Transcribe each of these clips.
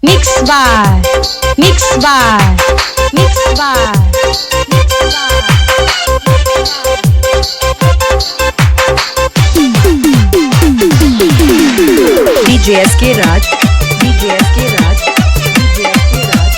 Mix by DJ SK Raj, DJ SK Raj, DJ SK Raj.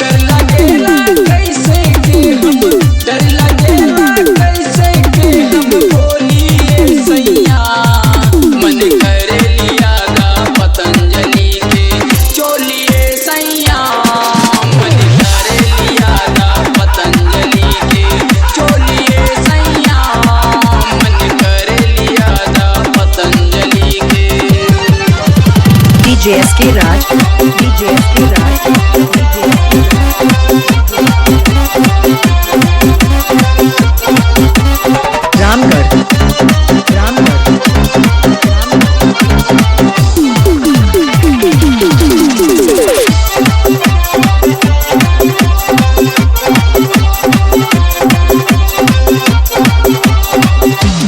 डर लगेला कैसे के हम, डर लगेला कैसे के हम बोलिए सैया। मन करे लिया दा पतंजलि के चोलिए सैया। मन करे लिया दा पतंजलि के चोलिए सैया। मन करे लिया दा पतंजलि के। DJ SK Raj, DJ SK Raj, DJ SK Raj. Ramgarh, Ramgarh.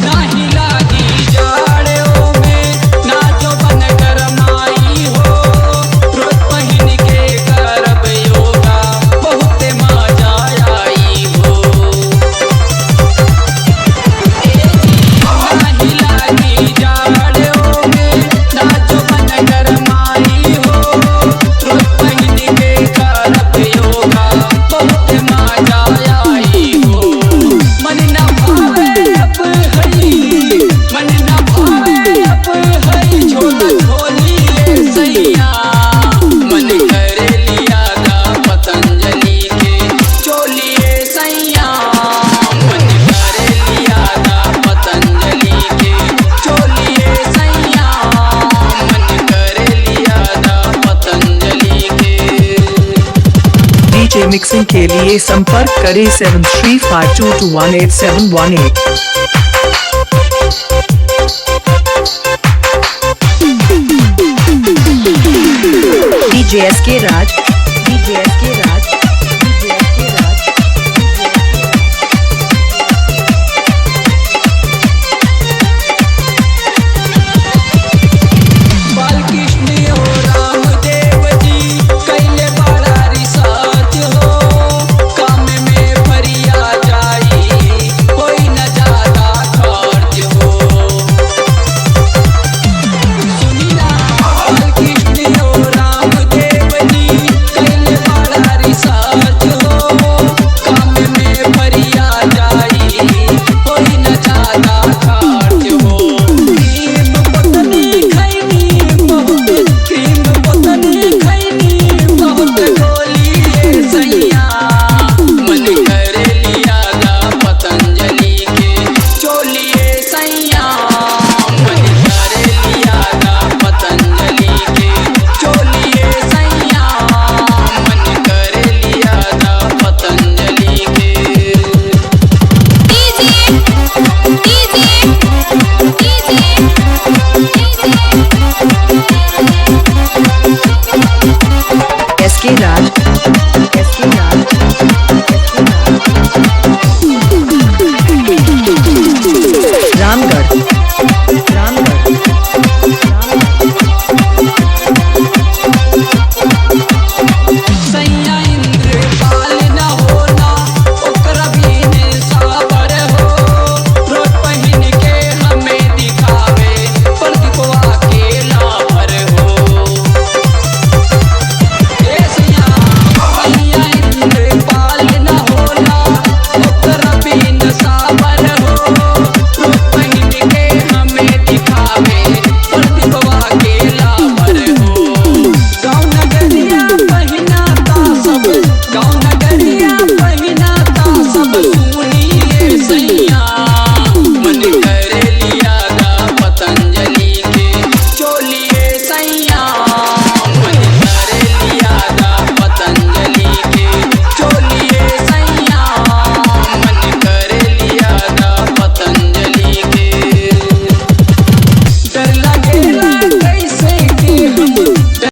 नाही लागी जाड़ों में ना जो बन गरमाई हो। रोज पहिन के करब योगा बहुत मजा आई हो। नाही लागी जाड़ों में ना जो बन गरमाई हो। रोज पहिन के करब योगा बहुत मजा आई हो। मन ना भावे अब हई, मन ना भावे अब हई झोला झोलिए सैया। मन करे लिया दा पतंजलि के चोलिए सैया। मन करे लिया दा पतंजलि के चोलिए सैया। मन करे लिया दा पतंजलि के। डीजे मिक्सिंग के लिए संपर्क करें 7352218718। DJ SK Raj,